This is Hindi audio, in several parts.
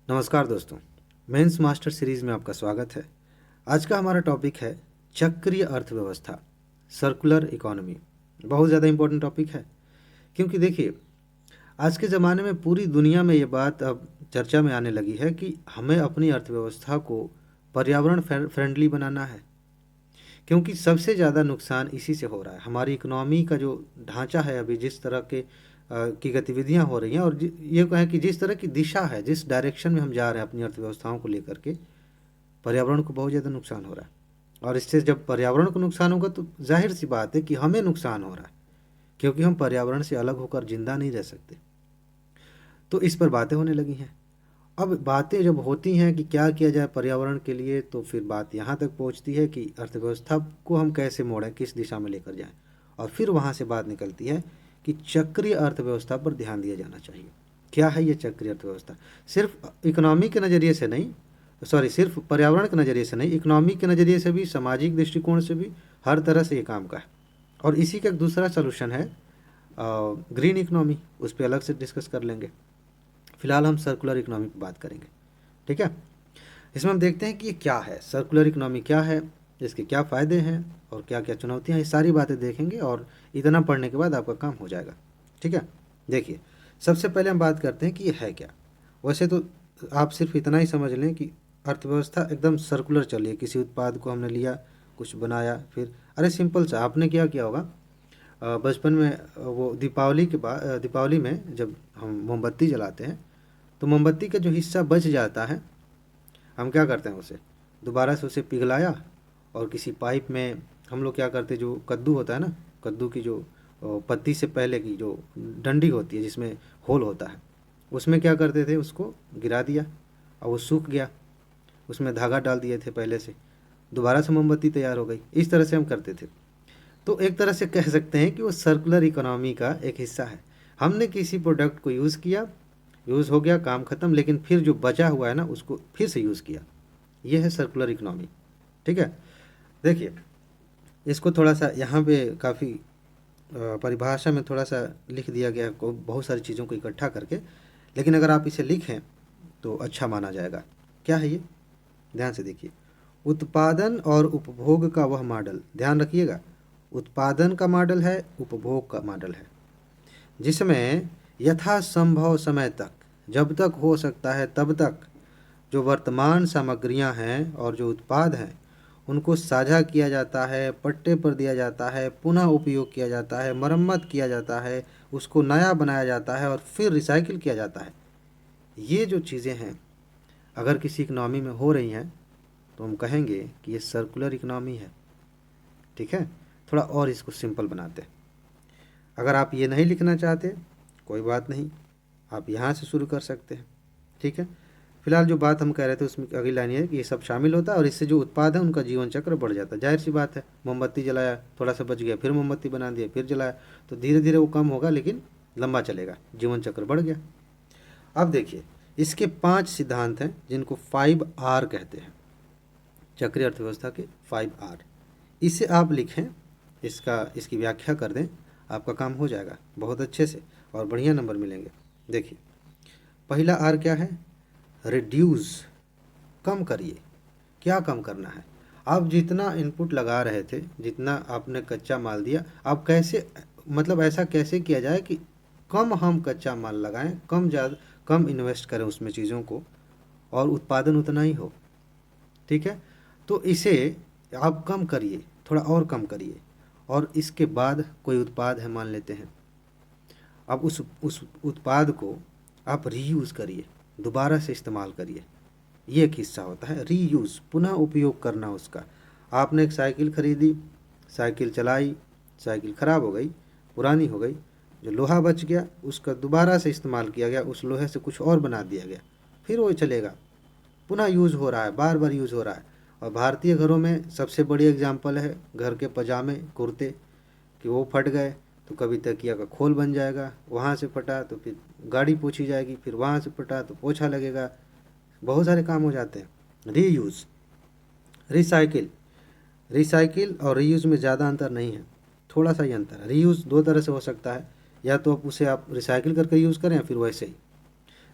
नमस्कार दोस्तों, मेंस मास्टर सीरीज़ में आपका स्वागत है। आज का हमारा टॉपिक है चक्रीय अर्थव्यवस्था, सर्कुलर इकोनॉमी। बहुत ज़्यादा इम्पोर्टेंट टॉपिक है, क्योंकि देखिए आज के ज़माने में पूरी दुनिया में ये बात अब चर्चा में आने लगी है कि हमें अपनी अर्थव्यवस्था को पर्यावरण फ्रेंडली बनाना है, क्योंकि सबसे ज़्यादा नुकसान इसी से हो रहा है। हमारी इकोनॉमी का जो ढांचा है, अभी जिस तरह के की गतिविधियां हो रही हैं, और ये कहें कि जिस तरह की दिशा है, जिस डायरेक्शन में हम जा रहे हैं अपनी अर्थव्यवस्थाओं को लेकर के, पर्यावरण को बहुत ज़्यादा नुकसान हो रहा है। और इससे जब पर्यावरण को नुकसान होगा तो जाहिर सी बात है कि हमें नुकसान हो रहा है, क्योंकि हम पर्यावरण से अलग होकर जिंदा नहीं रह सकते। तो इस पर बातें होने लगी हैं। अब बातें जब होती हैं कि क्या किया जाए पर्यावरण के लिए, तो फिर बात यहाँ तक पहुँचती है कि अर्थव्यवस्था को हम कैसे मोड़ें, किस दिशा में लेकर जाएं। और फिर वहाँ से बात निकलती है कि चक्रीय अर्थव्यवस्था पर ध्यान दिया जाना चाहिए। क्या है ये चक्रीय अर्थव्यवस्था? सिर्फ इकोनॉमी के नज़रिए से नहीं, सिर्फ पर्यावरण के नज़रिए से नहीं, इकोनॉमी के नज़रिए से भी, सामाजिक दृष्टिकोण से भी, हर तरह से ये काम का है। और इसी का एक दूसरा सोल्यूशन है ग्रीन इकोनॉमी। उस पर अलग से डिस्कस कर लेंगे। फिलहाल हम सर्कुलर इकोनॉमी की बात करेंगे, ठीक है। इसमें हम देखते हैं कि ये क्या है, सर्कुलर इकोनॉमी क्या है, इसके क्या फ़ायदे हैं और क्या क्या चुनौतियाँ, ये सारी बातें देखेंगे। और इतना पढ़ने के बाद आपका काम हो जाएगा, ठीक है। देखिए, सबसे पहले हम बात करते हैं कि ये है क्या। वैसे तो आप सिर्फ इतना ही समझ लें कि अर्थव्यवस्था एकदम सर्कुलर चल रही है। किसी उत्पाद को हमने लिया, कुछ बनाया, फिर अरे सिंपल सा आपने क्या किया होगा बचपन में, वो दीपावली के बाद, दीपावली में जब हम मोमबत्ती जलाते हैं, तो मोमबत्ती का जो हिस्सा बच जाता है, हम क्या करते हैं, उसे दोबारा से उसे पिघलाया और किसी पाइप में हम लोग क्या करते हैं, जो कद्दू होता है ना, कद्दू की जो पत्ती से पहले की जो डंडी होती है जिसमें होल होता है, उसमें क्या करते थे, उसको गिरा दिया और वो सूख गया, उसमें धागा डाल दिए थे पहले से, दोबारा से मोमबत्ती तैयार हो गई। इस तरह से हम करते थे। तो एक तरह से कह सकते हैं कि वो सर्कुलर इकोनॉमी का एक हिस्सा है। हमने किसी प्रोडक्ट को यूज़ किया, यूज़ हो गया, काम ख़त्म, लेकिन फिर जो बचा हुआ है ना, उसको फिर से यूज़ किया। ये है सर्कुलर इकोनॉमी, ठीक है। देखिए, इसको थोड़ा सा यहाँ पे काफ़ी परिभाषा में थोड़ा सा लिख दिया गया है, बहुत सारी चीज़ों को इकट्ठा करके, लेकिन अगर आप इसे लिखें तो अच्छा माना जाएगा। क्या है ये? ध्यान से देखिए। उत्पादन और उपभोग का वह मॉडल, ध्यान रखिएगा, उत्पादन का मॉडल है, उपभोग का मॉडल है, जिसमें यथासंभव समय तक, जब तक हो सकता है तब तक, जो वर्तमान सामग्रियां हैं और जो उत्पाद हैं उनको साझा किया जाता है, पट्टे पर दिया जाता है, पुनः उपयोग किया जाता है, मरम्मत किया जाता है, उसको नया बनाया जाता है और फिर रिसाइकिल किया जाता है। ये जो चीज़ें हैं अगर किसी इकनॉमी में हो रही हैं तो हम कहेंगे कि ये सर्कुलर इकनॉमी है, ठीक है। थोड़ा और इसको सिंपल बनाते हैं। अगर आप ये नहीं लिखना चाहते कोई बात नहीं, आप यहाँ से शुरू कर सकते हैं, ठीक है। फिलहाल जो बात हम कह रहे थे उसमें अगली लाइन ये है कि ये सब शामिल होता है और इससे जो उत्पाद है उनका जीवन चक्र बढ़ जाता है। जाहिर सी बात है, मोमबत्ती जलाया, थोड़ा सा बच गया, फिर मोमबत्ती बना दिया, फिर जलाया, तो धीरे धीरे वो कम होगा लेकिन लंबा चलेगा, जीवन चक्र बढ़ गया। अब देखिए, इसके 5 सिद्धांत हैं जिनको 5R कहते हैं, चक्रीय अर्थव्यवस्था के 5R। इसे आप लिखें, इसकी व्याख्या कर दें, आपका काम हो जाएगा बहुत अच्छे से और बढ़िया नंबर मिलेंगे। देखिए, पहला आर क्या है? रिड्यूस, कम करिए। क्या कम करना है? आप जितना इनपुट लगा रहे थे, जितना आपने कच्चा माल दिया, आप कैसे, मतलब ऐसा कैसे किया जाए कि कम हम कच्चा माल लगाएं, कम इन्वेस्ट करें उसमें चीज़ों को, और उत्पादन उतना ही हो, ठीक है। तो इसे आप कम करिए, थोड़ा और कम करिए, और इसके बाद कोई उत्पाद है मान लेते हैं, अब उस उत्पाद को आप रीयूज़ करिए, दोबारा से इस्तेमाल करिए। ये एक हिस्सा होता है रीयूज़, पुनः उपयोग करना उसका। आपने एक साइकिल खरीदी, साइकिल चलाई, साइकिल ख़राब हो गई, पुरानी हो गई, जो लोहा बच गया उसका दोबारा से इस्तेमाल किया गया, उस लोहे से कुछ और बना दिया गया, फिर वो चलेगा, पुनः यूज़ हो रहा है, बार बार यूज़ हो रहा है। और भारतीय घरों में सबसे बड़ी एग्जाम्पल है घर के पजामे, कुर्ते, कि वो फट गए तो कभी तकिया का खोल बन जाएगा, वहाँ से फटा तो फिर गाड़ी पोछी जाएगी, फिर वहाँ से फटा तो पोछा लगेगा, बहुत सारे काम हो जाते हैं। रीयूज़, रिसाइकिल, रिसाइकिल और रीयूज़ में ज़्यादा अंतर नहीं है, थोड़ा सा ही अंतर है। रीयूज़ दो तरह से हो सकता है, या तो आप उसे आप रिसाइकिल करके यूज़ करें या फिर वैसे ही।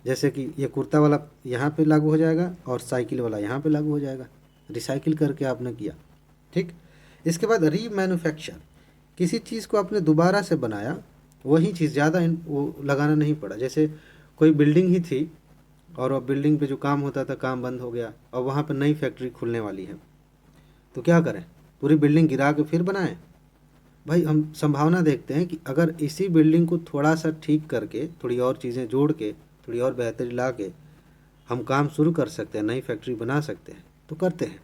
जैसे कि ये कुर्ता वाला यहाँ पे लागू हो जाएगा और साइकिल वाला यहाँ पे लागू हो जाएगा, रिसाइकिल करके आपने किया। ठीक, इसके बाद रीमैन्युफैक्चर, किसी चीज़ को आपने दोबारा से बनाया, वही चीज़ ज़्यादा वो लगाना नहीं पड़ा। जैसे कोई बिल्डिंग ही थी और वो बिल्डिंग पे जो काम होता था काम बंद हो गया और वहाँ पर नई फैक्ट्री खुलने वाली है, तो क्या करें, पूरी बिल्डिंग गिरा के फिर बनाएं? भाई हम संभावना देखते हैं कि अगर इसी बिल्डिंग को थोड़ा सा ठीक करके, थोड़ी और चीज़ें जोड़ के, थोड़ी और बेहतरी ला के हम काम शुरू कर सकते हैं, नई फैक्ट्री बना सकते हैं, तो करते हैं।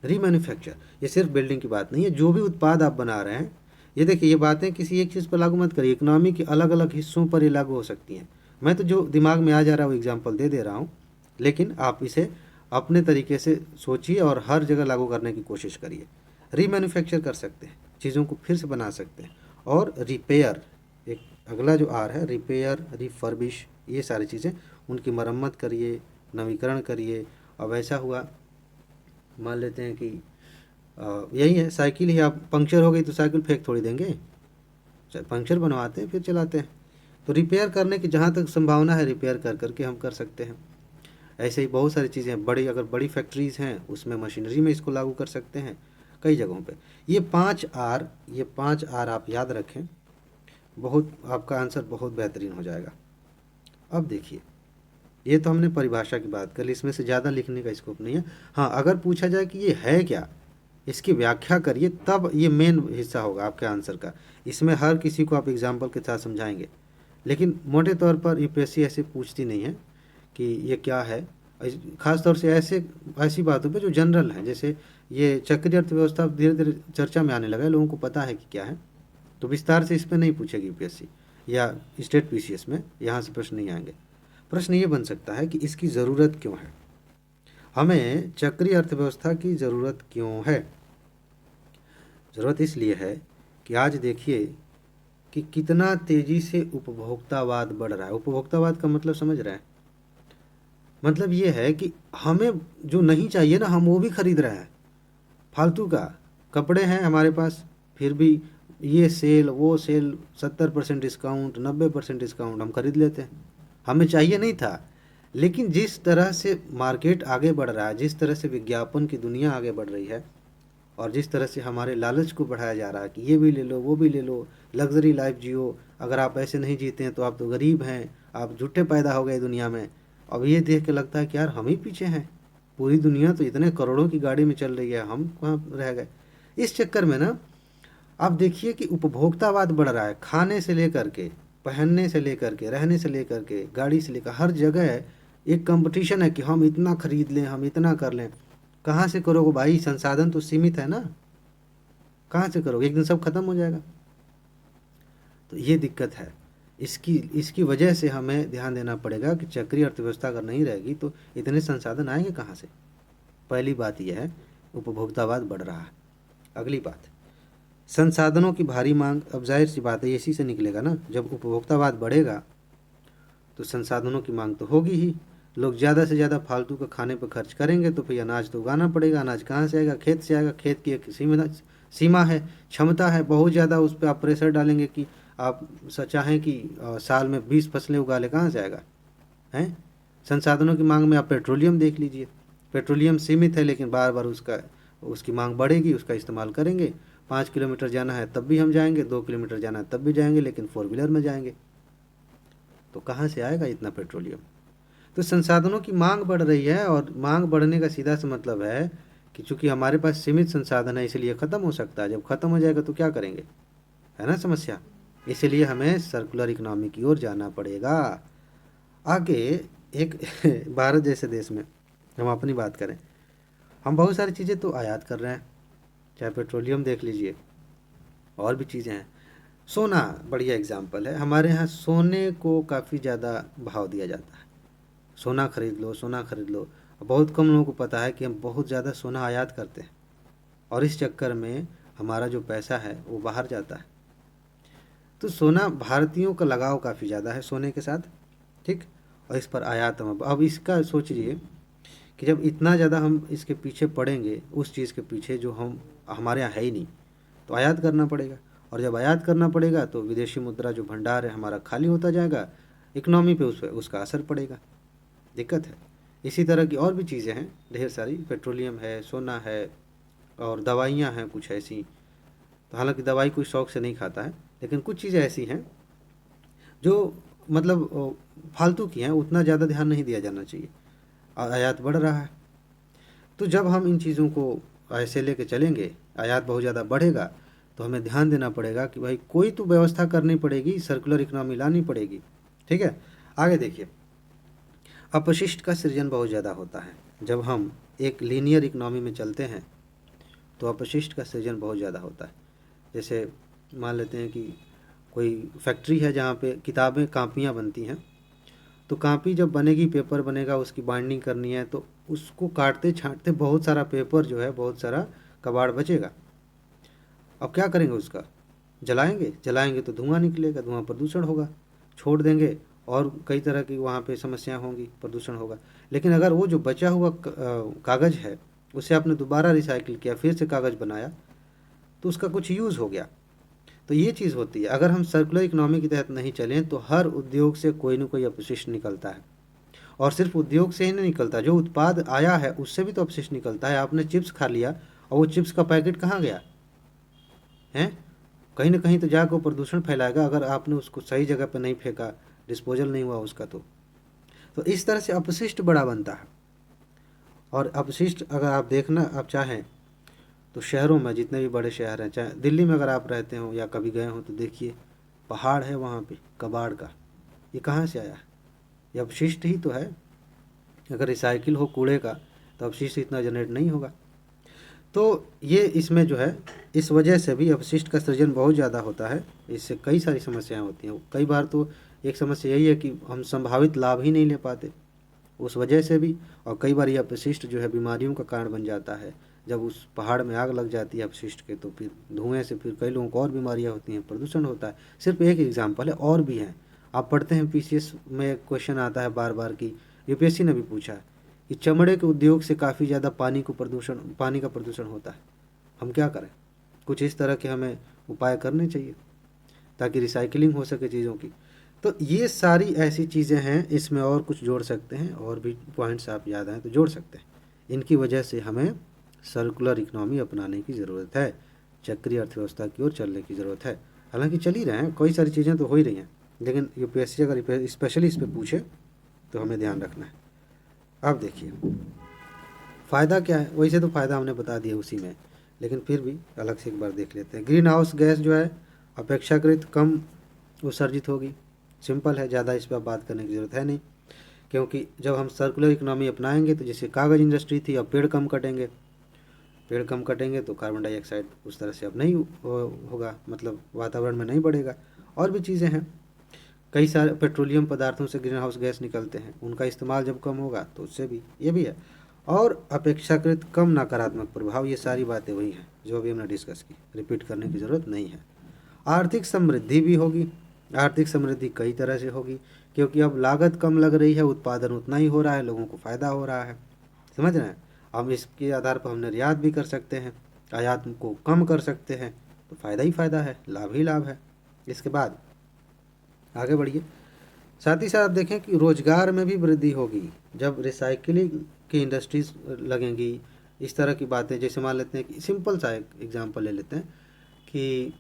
रीमैन्युफैक्चर, ये सिर्फ बिल्डिंग की बात नहीं है, जो भी उत्पाद आप बना रहे हैं, ये देखिए, ये बातें किसी एक चीज़ पर लागू मत करिए, इकोनॉमी के अलग अलग हिस्सों पर ये लागू हो सकती हैं। मैं तो जो दिमाग में आ जा रहा है वो एग्जांपल दे दे रहा हूँ, लेकिन आप इसे अपने तरीके से सोचिए और हर जगह लागू करने की कोशिश करिए। रीमैन्युफैक्चर कर सकते हैं, चीज़ों को फिर से बना सकते हैं। और रिपेयर, एक अगला जो आर है, रिपेयर, रिफर्बिश, ये सारी चीज़ें, उनकी मरम्मत करिए, नवीकरण करिए। अब ऐसा हुआ, मान लेते हैं कि यही है, साइकिल ही आप पंक्चर हो गई तो साइकिल फेंक थोड़ी देंगे, पंक्चर बनवाते हैं फिर चलाते हैं। तो रिपेयर करने की जहाँ तक संभावना है, रिपेयर कर करके हम कर सकते हैं। ऐसे ही बहुत सारी चीज़ें हैं, बड़ी अगर बड़ी फैक्ट्रीज़ हैं उसमें मशीनरी में इसको लागू कर सकते हैं कई जगहों पे। ये 5 आर, ये 5 आर आप याद रखें, बहुत आपका आंसर बहुत बेहतरीन हो जाएगा। अब देखिए, ये तो हमने परिभाषा की बात कर ली, इसमें से ज़्यादा लिखने का स्कोप नहीं है। हाँ, अगर पूछा जाए कि ये है क्या, इसकी व्याख्या करिए, तब ये मेन हिस्सा होगा आपके आंसर का। इसमें हर किसी को आप एग्जाम्पल के साथ समझाएंगे, लेकिन मोटे तौर पर यूपीएससी ऐसे पूछती नहीं है कि ये क्या है, ख़ास तौर से ऐसी बातों पे जो जनरल है। जैसे ये चक्रीय अर्थव्यवस्था धीरे धीरे चर्चा में आने लगा है, लोगों को पता है कि क्या है, तो विस्तार से इस पर नहीं पूछेगी यूपीएससी, या स्टेट पीसीएस में यहाँ से प्रश्न नहीं आएंगे। प्रश्न ये बन सकता है कि इसकी ज़रूरत क्यों है, हमें चक्रीय अर्थव्यवस्था की ज़रूरत क्यों है। ज़रूरत इसलिए है कि आज देखिए कि कितना तेज़ी से उपभोक्तावाद बढ़ रहा है। उपभोक्तावाद का मतलब समझ रहे हैं? मतलब ये है कि हमें जो नहीं चाहिए ना, हम वो भी खरीद रहे हैं। फालतू का कपड़े हैं हमारे पास, फिर भी ये सेल वो सेल, 70% डिस्काउंट, 90% डिस्काउंट, हम खरीद लेते हैं। हमें चाहिए नहीं था, लेकिन जिस तरह से मार्केट आगे बढ़ रहा है, जिस तरह से विज्ञापन की दुनिया आगे बढ़ रही है, और जिस तरह से हमारे लालच को बढ़ाया जा रहा है कि ये भी ले लो, वो भी ले लो, लग्जरी लाइफ जियो, अगर आप ऐसे नहीं जीते हैं तो आप तो गरीब हैं, आप झूठे पैदा हो गए दुनिया में। अब ये देख के लगता है कि यार हम ही पीछे हैं, पूरी दुनिया तो इतने करोड़ों की गाड़ी में चल रही है, हम कहाँ रह गए। इस चक्कर में ना आप देखिए कि उपभोक्तावाद बढ़ रहा है, खाने से लेकर के, पहनने से लेकर के, रहने से लेकर के, गाड़ी से लेकर हर जगह एक कंपटीशन है कि हम इतना खरीद लें, हम इतना कर लें। कहाँ से करोगे भाई, संसाधन तो सीमित है ना, कहाँ से करोगे, एक दिन सब खत्म हो जाएगा। तो ये दिक्कत है, इसकी वजह से हमें ध्यान देना पड़ेगा कि चक्रीय अर्थव्यवस्था अगर नहीं रहेगी तो इतने संसाधन आएंगे कहाँ से। पहली बात यह है, उपभोक्तावाद बढ़ रहा है। अगली बात, संसाधनों की भारी मांग। अब जाहिर सी बात है, इसी से निकलेगा ना, जब उपभोक्तावाद बढ़ेगा तो संसाधनों की मांग तो होगी ही। लोग ज़्यादा से ज़्यादा फालतू का खाने पर खर्च करेंगे तो फिर अनाज तो उगाना पड़ेगा। अनाज कहाँ से आएगा, खेत से आएगा। खेत की एक सीमा है, क्षमता है, बहुत ज़्यादा उस पर आप प्रेशर डालेंगे कि आप चाहें कि साल में 20 फसलें उगा ले, कहाँ से आएगा हैं। संसाधनों की मांग में आप पेट्रोलियम देख लीजिए, पेट्रोलियम सीमित है लेकिन बार बार उसकी मांग बढ़ेगी, उसका इस्तेमाल करेंगे। 5 किलोमीटर जाना है तब भी हम जाएंगे, 2 किलोमीटर जाना है तब भी जाएंगे, लेकिन 4 व्हीलर में जाएंगे। तो कहाँ से आएगा इतना पेट्रोलियम। तो संसाधनों की मांग बढ़ रही है, और मांग बढ़ने का सीधा सा मतलब है कि चूंकि हमारे पास सीमित संसाधन है, इसलिए ख़त्म हो सकता है। जब ख़त्म हो जाएगा तो क्या करेंगे, है ना समस्या। इसलिए हमें सर्कुलर इकोनॉमी की ओर जाना पड़ेगा। आगे एक भारत जैसे देश में हम अपनी बात करें, हम बहुत सारी चीज़ें तो आयात कर रहे हैं, चाहे पेट्रोलियम देख लीजिए, और भी चीज़ें हैं। सोना बढ़िया एग्जाम्पल है, हमारे यहाँ सोने को काफ़ी ज़्यादा भाव दिया जाता है। सोना खरीद लो, सोना खरीद लो। बहुत कम लोगों को पता है कि हम बहुत ज़्यादा सोना आयात करते हैं, और इस चक्कर में हमारा जो पैसा है वो बाहर जाता है। तो सोना, भारतीयों का लगाव काफ़ी ज़्यादा है सोने के साथ, ठीक। और इस पर आयात हम, अब इसका सोचिए कि जब इतना ज़्यादा हम इसके पीछे पड़ेंगे, उस चीज़ के पीछे जो हमारे यहाँ है ही नहीं, तो आयात करना पड़ेगा। और जब आयात करना पड़ेगा तो विदेशी मुद्रा जो भंडार है हमारा खाली होता जाएगा, इकोनॉमी पे उसका असर पड़ेगा। दिक्कत है। इसी तरह की और भी चीज़ें हैं ढेर सारी, पेट्रोलियम है, सोना है और दवाइयाँ हैं कुछ ऐसी। तो हालांकि दवाई कोई शौक से नहीं खाता है, लेकिन कुछ चीज़ें ऐसी हैं जो मतलब फालतू की हैं, उतना ज़्यादा ध्यान नहीं दिया जाना चाहिए। आयात बढ़ रहा है, तो जब हम इन चीज़ों को ऐसे लेके चलेंगे, आयात बहुत ज़्यादा बढ़ेगा, तो हमें ध्यान देना पड़ेगा कि भाई कोई तो व्यवस्था करनी पड़ेगी, सर्कुलर इकोनॉमी लानी पड़ेगी। ठीक है, आगे देखिए, अपशिष्ट का सृजन बहुत ज़्यादा होता है। जब हम एक लीनियर इकोनॉमी में चलते हैं तो अपशिष्ट का सृजन बहुत ज़्यादा होता है। जैसे मान लेते हैं कि कोई फैक्ट्री है जहाँ पे किताबें कापियाँ बनती हैं, तो कापी जब बनेगी, पेपर बनेगा, उसकी बाइंडिंग करनी है, तो उसको काटते छाँटते बहुत सारा पेपर जो है, बहुत सारा कबाड़ बचेगा। अब क्या करेंगे, उसका जलाएंगे, जलाएंगे तो धुआं निकलेगा, धुआं प्रदूषण होगा। छोड़ देंगे और कई तरह की वहाँ पे समस्याएं होंगी, प्रदूषण होगा। लेकिन अगर वो जो बचा हुआ कागज़ है उसे आपने दोबारा रिसाइकिल किया, फिर से कागज़ बनाया, तो उसका कुछ यूज़ हो गया। तो ये चीज़ होती है। अगर हम सर्कुलर इकोनॉमी के तहत नहीं चलें तो हर उद्योग से कोई ना कोई अपशिष्ट निकलता है, और सिर्फ उद्योग से ही नहीं निकलता, जो उत्पाद आया है उससे भी तो अपशिष्ट निकलता है। आपने चिप्स खा लिया और वो चिप्स का पैकेट कहाँ गया है, कहीं ना कहीं तो जाकर प्रदूषण फैलाएगा, अगर आपने उसको सही जगह पर नहीं फेंका, डिस्पोजल नहीं हुआ उसका। तो इस तरह से अपशिष्ट बड़ा बनता है। और अपशिष्ट अगर आप देखना आप चाहें तो शहरों में, जितने भी बड़े शहर हैं, चाहे दिल्ली में अगर आप रहते हो या कभी गए हो, तो देखिए पहाड़ है वहाँ पे कबाड़ का। ये कहाँ से आया है? ये अपशिष्ट ही तो है। अगर रिसाइकिल हो कूड़े का तो अपशिष्ट इतना जनरेट नहीं होगा। तो ये इसमें जो है, इस वजह से भी अपशिष्ट का सृजन बहुत ज़्यादा होता है। इससे कई सारी समस्याएं होती हैं। कई बार तो एक समस्या यही है कि हम संभावित लाभ ही नहीं ले पाते उस वजह से भी। और कई बार ये अपशिष्ट जो है बीमारियों का कारण बन जाता है। जब उस पहाड़ में आग लग जाती है अपशिष्ट के, तो फिर धुएं से फिर कई लोगों को और बीमारियां होती हैं, प्रदूषण होता है। सिर्फ एक एग्जाम्पल है, और भी हैं। आप पढ़ते हैं पीसीएस में क्वेश्चन आता है बार बार कि यूपीएससी ने भी पूछा है कि चमड़े के उद्योग से काफ़ी ज़्यादा पानी का प्रदूषण होता है। हम क्या करें? कुछ इस तरह के हमें उपाय करने चाहिए ताकि रिसाइकलिंग हो सके चीज़ों की। तो ये सारी ऐसी चीज़ें हैं, इसमें और कुछ जोड़ सकते हैं, और भी पॉइंट्स आप याद आएँ तो जोड़ सकते हैं। इनकी वजह से हमें सर्कुलर इकोनॉमी अपनाने की ज़रूरत है, चक्रीय अर्थव्यवस्था की ओर चलने की ज़रूरत है। हालांकि चल ही रहे हैं, कई सारी चीज़ें तो हो ही रही हैं, लेकिन यूपीएससी अगर स्पेशली इस पर पूछे तो हमें ध्यान रखना है। अब देखिए फ़ायदा क्या है। वैसे तो फ़ायदा हमने बता दिया उसी में, लेकिन फिर भी अलग से एक बार देख लेते हैं। ग्रीन हाउस गैस जो है अपेक्षाकृत कम उत्सर्जित होगी। सिंपल है, ज़्यादा इस पर बात करने की ज़रूरत है नहीं, क्योंकि जब हम सर्कुलर इकोनॉमी अपनाएंगे तो जैसे कागज़ इंडस्ट्री थी, अब पेड़ कम कटेंगे। पेड़ कम कटेंगे तो कार्बन डाइऑक्साइड उस तरह से अब नहीं होगा, मतलब वातावरण में नहीं बढ़ेगा। और भी चीज़ें हैं, कई सारे पेट्रोलियम पदार्थों से ग्रीन हाउस गैस निकलते हैं, उनका इस्तेमाल जब कम होगा तो उससे भी ये भी है। और अपेक्षाकृत कम नकारात्मक प्रभाव, ये सारी बातें वही हैं जो अभी हमने डिस्कस की, रिपीट करने की ज़रूरत नहीं है। आर्थिक समृद्धि भी होगी। आर्थिक समृद्धि कई तरह से होगी, क्योंकि अब लागत कम लग रही है, उत्पादन उतना ही हो रहा है, लोगों को फ़ायदा हो रहा है। समझ रहे हैं? हम इसके आधार पर हम निर्यात भी कर सकते हैं, आयात को कम कर सकते हैं, तो फ़ायदा ही फ़ायदा है, लाभ ही लाभ है। इसके बाद आगे बढ़िए। साथ ही साथ आप देखें कि रोज़गार में भी वृद्धि होगी जब रिसाइकलिंग की इंडस्ट्रीज लगेंगी। इस तरह की बातें, जैसे मान लेते हैं कि सिंपल सा एक एग्जांपल ले लेते हैं कि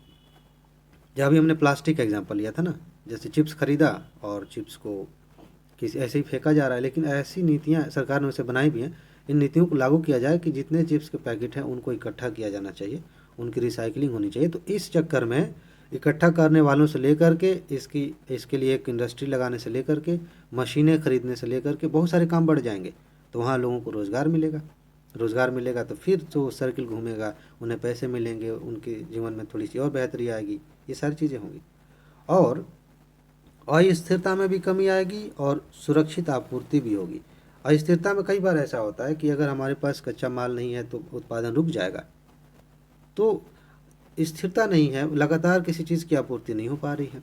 जब अभी हमने प्लास्टिक का एग्जांपल लिया था ना, जैसे चिप्स खरीदा और चिप्स को किसी ऐसे ही फेंका जा रहा है, लेकिन ऐसी नीतियाँ सरकार ने वैसे बनाई भी हैं। इन नीतियों को लागू किया जाए कि जितने चिप्स के पैकेट हैं उनको इकट्ठा किया जाना चाहिए, उनकी रिसाइकलिंग होनी चाहिए। तो इस चक्कर में इकट्ठा करने वालों से लेकर के इसके लिए एक इंडस्ट्री लगाने से लेकर के मशीनें खरीदने से लेकर के बहुत सारे काम बढ़ जाएंगे। तो वहाँ लोगों को रोज़गार मिलेगा। रोज़गार मिलेगा तो फिर तो सर्किल घूमेगा, उन्हें पैसे मिलेंगे, उनके जीवन में थोड़ी सी और बेहतरी आएगी। ये सारी चीज़ें होंगी, और अस्थिरता में भी कमी आएगी और सुरक्षित आपूर्ति भी होगी। अस्थिरता में कई बार ऐसा होता है कि अगर हमारे पास कच्चा माल नहीं है तो उत्पादन रुक जाएगा। तो स्थिरता नहीं है, लगातार किसी चीज़ की आपूर्ति नहीं हो पा रही है,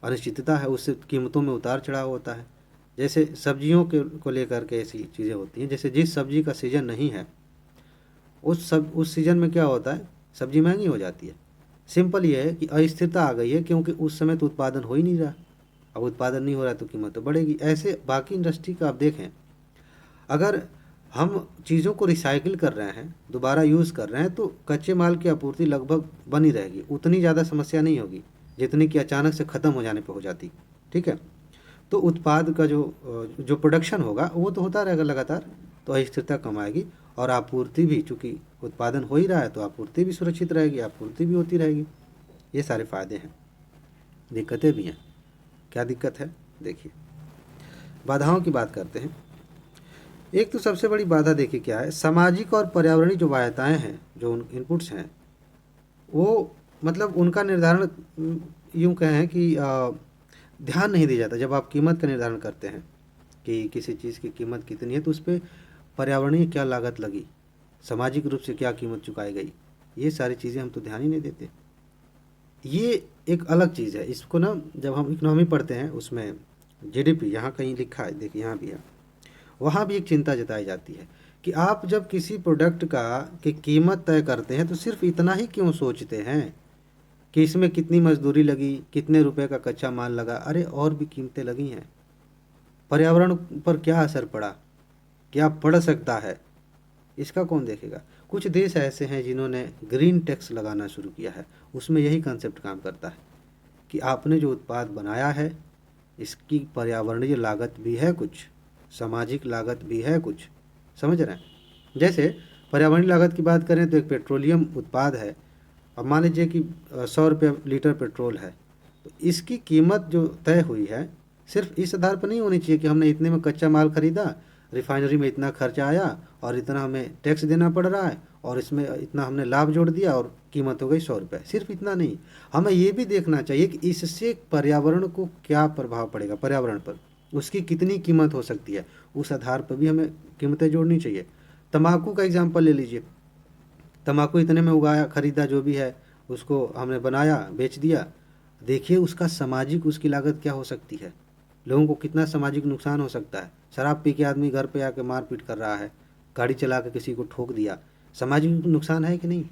अनिश्चितता है, उससे कीमतों में उतार चढ़ाव होता है। जैसे सब्जियों के को लेकर के ऐसी चीज़ें होती हैं, जैसे जिस सब्जी का सीज़न नहीं है उस सीज़न में क्या होता है, सब्जी महंगी हो जाती है। सिंपल ये है कि अस्थिरता आ गई है, क्योंकि उस समय तो उत्पादन हो ही नहीं रहा। अब उत्पादन नहीं हो रहा है तो कीमत तो बढ़ेगी। ऐसे बाकी इंडस्ट्री का आप देखें, अगर हम चीज़ों को रिसाइकिल कर रहे हैं, दोबारा यूज़ कर रहे हैं, तो कच्चे माल की आपूर्ति लगभग बनी रहेगी, उतनी ज़्यादा समस्या नहीं होगी जितनी कि अचानक से ख़त्म हो जाने पर हो जाती। ठीक है, तो उत्पाद का जो प्रोडक्शन होगा वो तो होता रहेगा लगातार, तो अस्थिरता कम आएगी। और आपूर्ति भी, चूँकि उत्पादन हो ही रहा है तो आपूर्ति भी सुरक्षित रहेगी, आपूर्ति भी होती रहेगी। ये सारे फायदे हैं। दिक्कतें भी हैं। क्या दिक्कत है? देखिए, बाधाओं की बात करते हैं। एक तो सबसे बड़ी बाधा देखिए क्या है, सामाजिक और पर्यावरणीय जो बाध्यताएं हैं, जो इनपुट्स हैं, वो मतलब उनका निर्धारण यूँ कहें कि ध्यान नहीं दिया जाता। जब आप कीमत का निर्धारण करते हैं कि किसी चीज़ की कीमत कितनी है, तो उस पर पर्यावरणीय क्या लागत लगी, सामाजिक रूप से क्या कीमत चुकाई गई, ये सारी चीज़ें हम तो ध्यान ही नहीं देते। ये एक अलग चीज़ है। इसको ना जब हम इकोनॉमी पढ़ते हैं उसमें जीडीपी यहाँ कहीं लिखा है, देखिए यहाँ भी है, वहाँ भी एक चिंता जताई जाती है कि आप जब किसी प्रोडक्ट की कीमत तय करते हैं तो सिर्फ इतना ही क्यों सोचते हैं कि इसमें कितनी मजदूरी लगी, कितने रुपए का कच्चा माल लगा। अरे और भी कीमतें लगी हैं। पर्यावरण पर क्या असर पड़ा, क्या पड़ सकता है, इसका कौन देखेगा। कुछ देश ऐसे हैं जिन्होंने ग्रीन टैक्स लगाना शुरू किया है। उसमें यही कंसेप्ट काम करता है कि आपने जो उत्पाद बनाया है इसकी पर्यावरणीय लागत भी है, कुछ सामाजिक लागत भी है, कुछ समझ रहे हैं। जैसे पर्यावरणीय लागत की बात करें तो एक पेट्रोलियम उत्पाद है, अब मान लीजिए कि 100 रुपये लीटर पेट्रोल है, तो इसकी कीमत जो तय हुई है सिर्फ इस आधार पर नहीं होनी चाहिए कि हमने इतने में कच्चा माल खरीदा, रिफाइनरी में इतना खर्चा आया और इतना हमें टैक्स देना पड़ रहा है और इसमें इतना हमने लाभ जोड़ दिया और कीमत हो गई 100 रुपये। सिर्फ इतना नहीं, हमें ये भी देखना चाहिए कि इससे पर्यावरण को क्या प्रभाव पड़ेगा, पर्यावरण पर उसकी कितनी कीमत हो सकती है, उस आधार पर भी हमें कीमतें जोड़नी चाहिए। तम्बाकू का एग्जाम्पल ले लीजिए, तम्बाकू इतने में उगाया, खरीदा, जो भी है उसको हमने बनाया, बेच दिया। देखिए उसका सामाजिक, उसकी लागत क्या हो सकती है, लोगों को कितना सामाजिक नुकसान हो सकता है। शराब पी के आदमी घर पे आके मारपीट कर रहा है, गाड़ी चला के किसी को ठोक दिया, सामाजिक नुकसान है कि नहीं।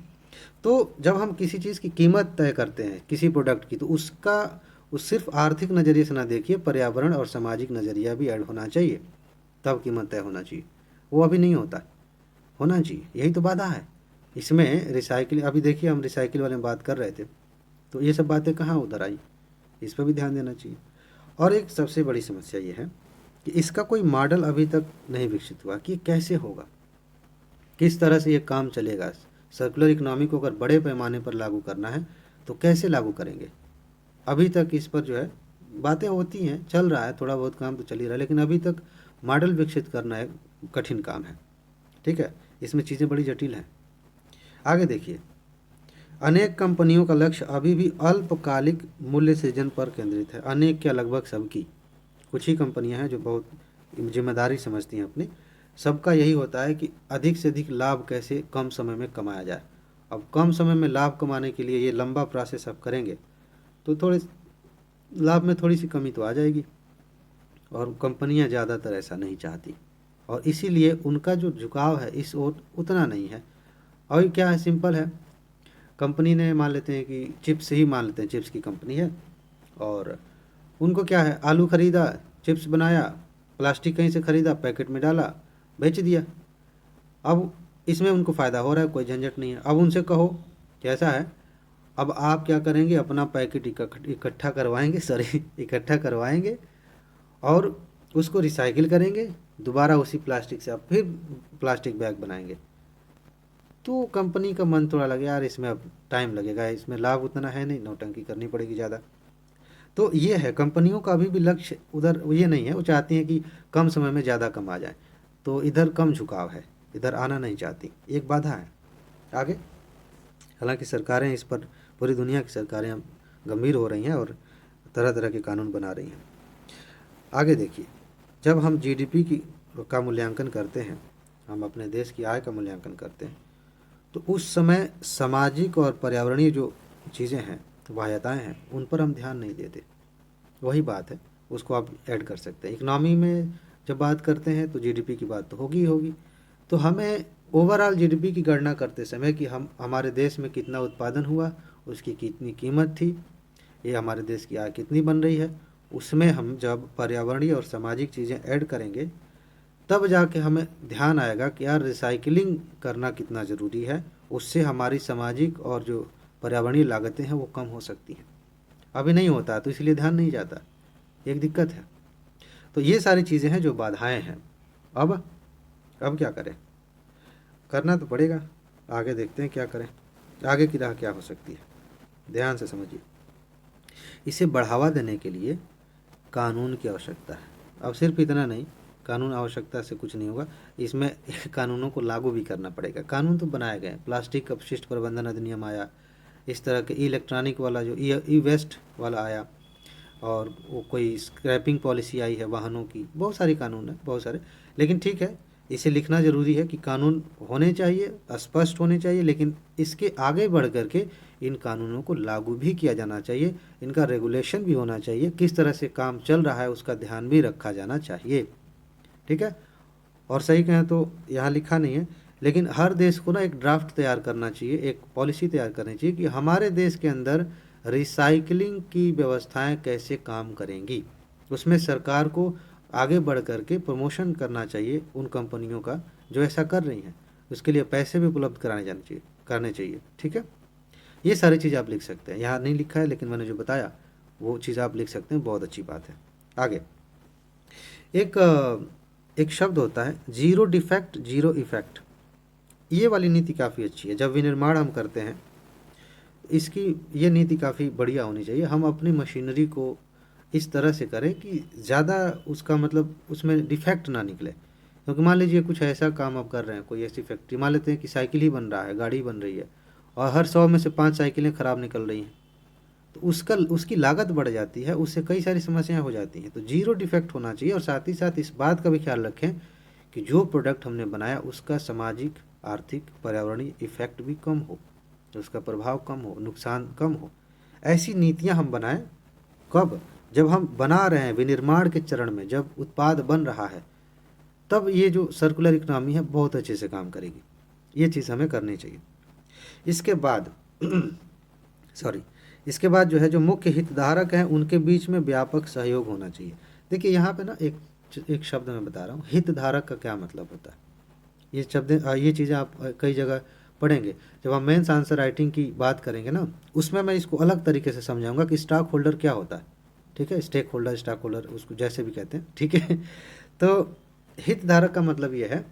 तो जब हम किसी चीज़ की कीमत तय करते हैं किसी प्रोडक्ट की, तो उसका उस सिर्फ आर्थिक नज़रिए से ना देखिए, पर्यावरण और सामाजिक नज़रिया भी ऐड होना चाहिए, तब कीमत तय होना चाहिए। वो अभी नहीं होता, होना चाहिए। यही तो बाधा है इसमें। रिसाइकिल, अभी देखिए हम रिसाइकिल वाले में बात कर रहे थे, तो ये सब बातें कहाँ उधर आई, इस पर भी ध्यान देना चाहिए। और एक सबसे बड़ी समस्या ये है कि इसका कोई मॉडल अभी तक नहीं विकसित हुआ कि कैसे होगा, किस तरह से ये काम चलेगा। सर्कुलर इकोनॉमी को अगर बड़े पैमाने पर लागू करना है तो कैसे लागू करेंगे। अभी तक इस पर जो है बातें होती हैं, चल रहा है, थोड़ा बहुत काम तो चल ही रहा है, लेकिन अभी तक मॉडल विकसित करना एक कठिन काम है। ठीक है, इसमें चीज़ें बड़ी जटिल हैं। आगे देखिए, अनेक कंपनियों का लक्ष्य अभी भी अल्पकालिक मूल्य सृजन पर केंद्रित है। अनेक क्या, लगभग सबकी, कुछ ही कंपनियां हैं जो बहुत जिम्मेदारी समझती हैं अपनी। सबका यही होता है कि अधिक से अधिक लाभ कैसे कम समय में कमाया जाए। अब कम समय में लाभ कमाने के लिए ये लंबा प्रोसेस आप करेंगे तो थोड़े लाभ में थोड़ी सी कमी तो आ जाएगी, और कंपनियां ज़्यादातर ऐसा नहीं चाहती, और इसीलिए उनका जो झुकाव है इस ओर उतना नहीं है। और क्या है, सिंपल है, कंपनी ने मान लेते हैं कि चिप्स ही मान लेते हैं, चिप्स की कंपनी है, और उनको क्या है, आलू खरीदा, चिप्स बनाया, प्लास्टिक कहीं से खरीदा, पैकेट में डाला, बेच दिया। अब इसमें उनको फ़ायदा हो रहा है, कोई झंझट नहीं है। अब उनसे कहो कैसा है, अब आप क्या करेंगे, अपना पैकेट इकट्ठा करवाएंगे, सॉरी इकट्ठा करवाएंगे और उसको रिसाइकिल करेंगे, दोबारा उसी प्लास्टिक से आप फिर प्लास्टिक बैग बनाएंगे। तो कंपनी का मन थोड़ा लगे, यार इसमें अब टाइम लगेगा, इसमें लाभ उतना है नहीं, नौटंकी करनी पड़ेगी ज़्यादा। तो ये है, कंपनियों का अभी भी लक्ष्य उधर ये नहीं है, वो चाहती हैं कि कम समय में ज़्यादा कमा जाए, तो इधर कम झुकाव है, इधर आना नहीं चाहती, एक बाधा है। आगे, हालांकि सरकारें इस पर, पूरी दुनिया की सरकारें अब गंभीर हो रही हैं और तरह तरह के कानून बना रही हैं। आगे देखिए, जब हम जीडीपी का मूल्यांकन करते हैं, हम अपने देश की आय का मूल्यांकन करते हैं, तो उस समय सामाजिक और पर्यावरणीय जो चीज़ें हैं, बाध्यताएँ हैं, उन पर हम ध्यान नहीं देते। वही बात है, उसको आप ऐड कर सकते हैं। इकनॉमी में जब बात करते हैं तो जीडीपी की बात तो होगी ही होगी, तो हमें ओवरऑल जीडीपी की गणना करते समय कि हम, हमारे देश में कितना उत्पादन हुआ, उसकी कितनी कीमत थी, ये हमारे देश की आय कितनी बन रही है, उसमें हम जब पर्यावरणीय और सामाजिक चीज़ें ऐड करेंगे तब जाके हमें ध्यान आएगा कि यार रिसाइकिलिंग करना कितना ज़रूरी है। उससे हमारी सामाजिक और जो पर्यावरणीय लागतें हैं वो कम हो सकती हैं। अभी नहीं होता तो इसलिए ध्यान नहीं जाता, एक दिक्कत है। तो ये सारी चीज़ें हैं जो बाधाएं हैं। अब क्या करें? करना तो पड़ेगा। आगे देखते हैं क्या करें, आगे की राह क्या हो सकती है। ध्यान से समझिए, इसे बढ़ावा देने के लिए कानून की आवश्यकता है। अब सिर्फ इतना नहीं, कानून आवश्यकता से कुछ नहीं होगा, इसमें कानूनों को लागू भी करना पड़ेगा। कानून तो बनाए गए, प्लास्टिक अपशिष्ट प्रबंधन अधिनियम आया, इस तरह के इलेक्ट्रॉनिक वाला जो ई वेस्ट वाला आया, और वो कोई स्क्रैपिंग पॉलिसी आई है वाहनों की। बहुत सारी कानून है, बहुत सारे। लेकिन ठीक है, इसे लिखना ज़रूरी है कि कानून होने चाहिए, स्पष्ट होने चाहिए, लेकिन इसके आगे बढ़ करके इन कानूनों को लागू भी किया जाना चाहिए, इनका रेगुलेशन भी होना चाहिए, किस तरह से काम चल रहा है उसका ध्यान भी रखा जाना चाहिए। ठीक है। और सही कहें तो यहाँ लिखा नहीं है, लेकिन हर देश को ना एक ड्राफ्ट तैयार करना चाहिए, एक पॉलिसी तैयार करनी चाहिए कि हमारे देश के अंदर रिसाइकलिंग की व्यवस्थाएं कैसे काम करेंगी। उसमें सरकार को आगे बढ़ करके प्रमोशन करना चाहिए उन कंपनियों का जो ऐसा कर रही हैं, उसके लिए पैसे भी उपलब्ध करने चाहिए। ठीक है, ये सारी चीज़ आप लिख सकते हैं। यहाँ नहीं लिखा है, लेकिन मैंने जो बताया वो चीज़ आप लिख सकते हैं, बहुत अच्छी बात है। आगे एक शब्द होता है जीरो डिफेक्ट जीरो इफेक्ट। ये वाली नीति काफ़ी अच्छी है। जब विनिर्माण हम करते हैं, इसकी ये नीति काफ़ी बढ़िया होनी चाहिए। हम अपनी मशीनरी को इस तरह से करें कि ज़्यादा उसका मतलब उसमें डिफेक्ट ना निकले। क्योंकि मान लीजिए कुछ ऐसा काम आप कर रहे हैं, कोई ऐसी फैक्ट्री, मान लेते हैं कि साइकिल ही बन रहा है, गाड़ी बन रही है, और हर 100 में से 5 साइकिलें ख़राब निकल रही हैं, तो उसकी लागत बढ़ जाती है, उससे कई सारी समस्याएं हो जाती हैं। तो जीरो डिफेक्ट होना चाहिए। और साथ ही साथ इस बात का भी ख्याल रखें कि जो प्रोडक्ट हमने बनाया उसका सामाजिक, आर्थिक, पर्यावरणीय इफेक्ट भी कम हो, उसका प्रभाव कम हो, नुकसान कम हो। ऐसी नीतियां हम बनाएं। कब? जब हम बना रहे हैं, विनिर्माण के चरण में, जब उत्पाद बन रहा है, तब ये जो सर्कुलर इकोनॉमी है बहुत अच्छे से काम करेगी। ये चीज़ हमें करनी चाहिए। इसके बाद इसके बाद जो है, जो मुख्य हितधारक हैं उनके बीच में व्यापक सहयोग होना चाहिए। देखिए यहाँ पे ना एक शब्द मैं बता रहा हूँ, हितधारक का क्या मतलब होता है। ये चीज़ें आप कई जगह पढ़ेंगे। जब हम मेंस आंसर राइटिंग की बात करेंगे ना, उसमें मैं इसको अलग तरीके से समझाऊंगा कि स्टॉक होल्डर क्या होता है। ठीक है, स्टेक होल्डर, स्टॉक होल्डर, उसको जैसे भी कहते हैं। ठीक है। तो हितधारक का मतलब ये है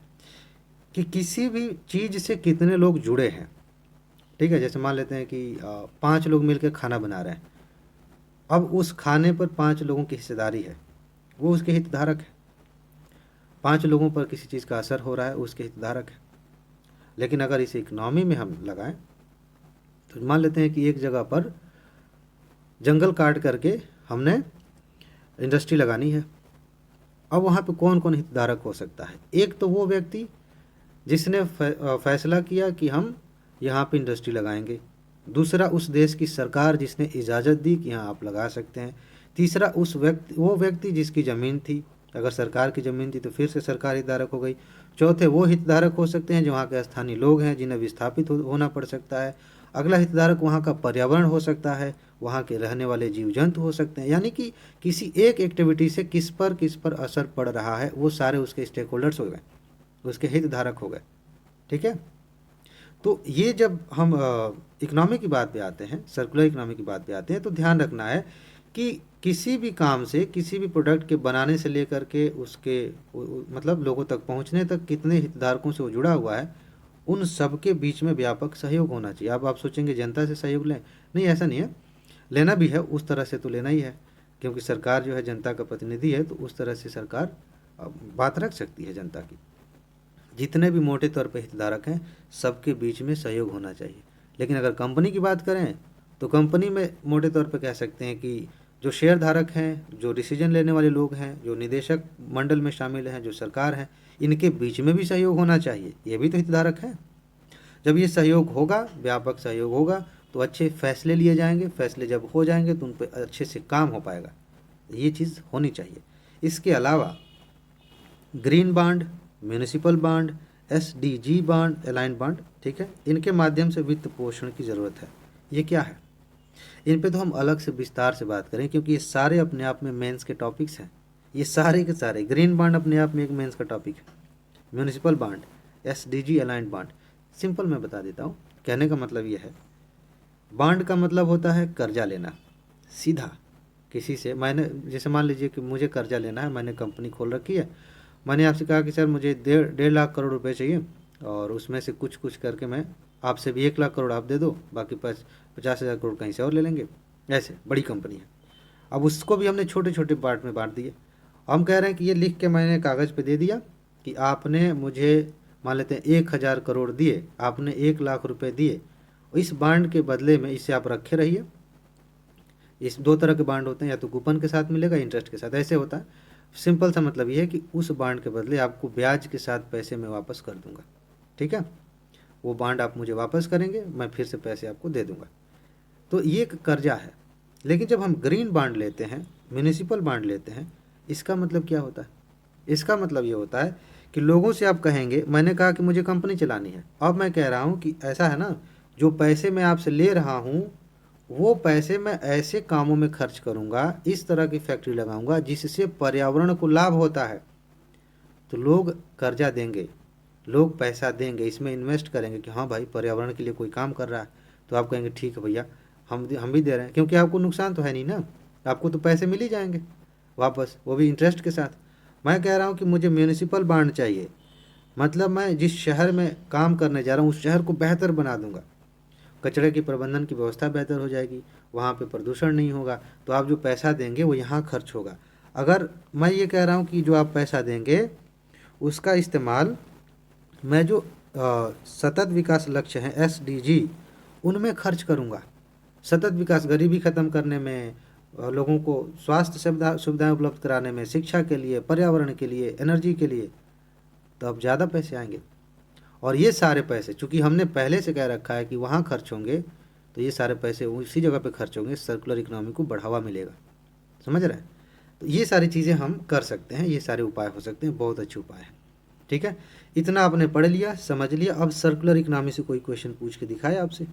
कि किसी भी चीज़ से कितने लोग जुड़े हैं। ठीक है, जैसे मान लेते हैं कि 5 लोग मिलकर खाना बना रहे हैं। अब उस खाने पर 5 लोगों की हिस्सेदारी है, वो उसके हितधारक है। 5 लोगों पर किसी चीज़ का असर हो रहा है, उसके हितधारक है। लेकिन अगर इसे इकोनॉमी में हम लगाएं, तो मान लेते हैं कि एक जगह पर जंगल काट करके हमने इंडस्ट्री लगानी है। अब वहाँ पे कौन कौन हितधारक हो सकता है? एक तो वो व्यक्ति जिसने फैसला किया कि हम यहाँ पे इंडस्ट्री लगाएंगे। दूसरा, उस देश की सरकार जिसने इजाज़त दी कि हाँ आप लगा सकते हैं। तीसरा, वो व्यक्ति जिसकी ज़मीन थी, अगर सरकार की ज़मीन थी तो फिर से सरकार हितधारक हो गई। चौथे, वो हितधारक हो सकते हैं जो वहाँ के स्थानीय लोग हैं, जिन्हें विस्थापित होना पड़ सकता है। अगला हितधारक वहाँ का पर्यावरण हो सकता है, वहाँ के रहने वाले जीव जंतु हो सकते हैं। यानी कि किसी एक एक्टिविटी से किस पर असर पड़ रहा है, वो सारे उसके स्टेक होल्डर्स हो गए, उसके हितधारक हो गए। ठीक है। तो ये जब हम इकोनॉमी की बात पे आते हैं, सर्कुलर इकोनॉमी की बात पे आते हैं, तो ध्यान रखना है कि किसी भी काम से, किसी भी प्रोडक्ट के बनाने से लेकर के उसके मतलब लोगों तक पहुंचने तक कितने हितधारकों से वो जुड़ा हुआ है, उन सब के बीच में व्यापक सहयोग होना चाहिए। अब आप सोचेंगे जनता से सहयोग लें, नहीं, ऐसा नहीं है। लेना भी है, उस तरह से तो लेना ही है, क्योंकि सरकार जो है जनता का प्रतिनिधि है, तो उस तरह से सरकार बात रख सकती है जनता की। जितने भी मोटे तौर पर हितधारक हैं, सबके बीच में सहयोग होना चाहिए। लेकिन अगर कंपनी की बात करें, तो कंपनी में मोटे तौर पर कह सकते हैं कि जो शेयर धारक हैं, जो डिसीजन लेने वाले लोग हैं, जो निदेशक मंडल में शामिल हैं, जो सरकार है, इनके बीच में भी सहयोग होना चाहिए। ये भी तो हितधारक हैं। जब ये सहयोग होगा, व्यापक सहयोग होगा, तो अच्छे फैसले लिए जाएंगे। फैसले जब हो जाएंगे तो उन पर अच्छे से काम हो पाएगा। ये चीज़ होनी चाहिए। इसके अलावा green bond, municipal bond, SDG bond, align bond, ठीक है, इनके माध्यम से वित्त पोषण की ज़रूरत है। ये क्या है? इन पे तो हम अलग से विस्तार से बात करें, क्योंकि ये सारे अपने आप में मेंस के टॉपिक्स हैं। ये सारे के सारे ग्रीन बॉन्ड अपने आप में एक मेंस का टॉपिक है। Municipal bond, SDG aligned bond, simple मैं बता देता हूँ। कहने का मतलब ये है, बॉन्ड का मतलब होता है कर्जा लेना सीधा किसी से। मैंने जैसे मान लीजिए कि मुझे कर्जा लेना है, मैंने कंपनी खोल रखी है, मैंने आपसे कहा कि सर मुझे 1.5 लाख करोड़ रुपए चाहिए, और उसमें से कुछ कुछ करके मैं आपसे भी 1 लाख करोड़ आप दे दो, बाकी 50,000 करोड़ कहीं से और ले लेंगे। ऐसे बड़ी कंपनी है। अब उसको भी हमने छोटे छोटे पार्ट में बांट दिए। हम कह रहे हैं कि ये लिख के मैंने कागज़ पे दे दिया कि आपने मुझे मान लेते हैं 1,000 करोड़ दिए, आपने 1 लाख रुपए दिए, इस बांड के बदले में इसे आप रखे रहिए। इस दो तरह के बांड होते हैं, या तो कूपन के साथ मिलेगा, इंटरेस्ट के साथ, ऐसे होता है। सिंपल सा मतलब ये है कि उस बांड के बदले आपको ब्याज के साथ पैसे मैं वापस कर दूंगा। ठीक है, वो बांड आप मुझे वापस करेंगे, मैं फिर से पैसे आपको दे दूंगा। तो ये एक कर्जा है। लेकिन जब हम ग्रीन बांड लेते हैं, म्यूनिसिपल बांड लेते हैं, इसका मतलब क्या होता है? इसका मतलब ये होता है कि लोगों से आप कहेंगे, मैंने कहा कि मुझे कंपनी चलानी है, अब मैं कह रहा हूँ कि ऐसा है ना, जो पैसे मैं आपसे ले रहा हूँ वो पैसे मैं ऐसे कामों में खर्च करूँगा, इस तरह की फैक्ट्री लगाऊंगा जिससे पर्यावरण को लाभ होता है। तो लोग कर्जा देंगे, लोग पैसा देंगे, इसमें इन्वेस्ट करेंगे कि हाँ भाई पर्यावरण के लिए कोई काम कर रहा है, तो आप कहेंगे ठीक है भैया, हम भी दे रहे हैं, क्योंकि आपको नुकसान तो है नहीं ना, आपको तो पैसे मिल ही जाएंगे वापस, वो भी इंटरेस्ट के साथ। मैं कह रहा हूँ कि मुझे म्यूनिसिपल बॉन्ड चाहिए, मतलब मैं जिस शहर में काम करने जा रहा हूँ उस शहर को बेहतर बना दूंगा, कचरे की प्रबंधन की व्यवस्था बेहतर हो जाएगी, वहाँ पे प्रदूषण नहीं होगा, तो आप जो पैसा देंगे वो यहाँ खर्च होगा। अगर मैं ये कह रहा हूँ कि जो आप पैसा देंगे उसका इस्तेमाल मैं जो सतत विकास लक्ष्य हैं एसडीजी, उनमें खर्च करूँगा। सतत विकास, गरीबी ख़त्म करने में, लोगों को स्वास्थ्य सुविधाएं उपलब्ध कराने में, शिक्षा के लिए, पर्यावरण के लिए, एनर्जी के लिए, तो अब ज़्यादा पैसे आएंगे। और ये सारे पैसे चूँकि हमने पहले से कह रखा है कि वहाँ खर्च होंगे, तो ये सारे पैसे उसी जगह पे खर्च होंगे, सर्कुलर इकोनॉमी को बढ़ावा मिलेगा। समझ रहे हैं? तो ये सारी चीज़ें हम कर सकते हैं, ये सारे उपाय हो सकते हैं, बहुत अच्छे उपाय हैं। ठीक है, इतना आपने पढ़ लिया, समझ लिया। अब सर्कुलर इकोनॉमी से कोई क्वेश्चन पूछ के दिखाए आपसे,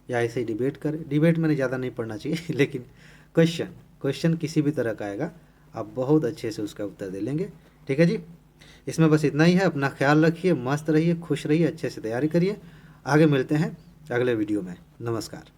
या ऐसे ही डिबेट करें। डिबेट मैंने ज़्यादा नहीं पढ़ना चाहिए लेकिन क्वेश्चन किसी भी तरह का आएगा, आप बहुत अच्छे से उसका उत्तर दे लेंगे। ठीक है जी, इसमें बस इतना ही है। अपना ख्याल रखिए, मस्त रहिए, खुश रहिए, अच्छे से तैयारी करिए। आगे मिलते हैं अगले वीडियो में। नमस्कार।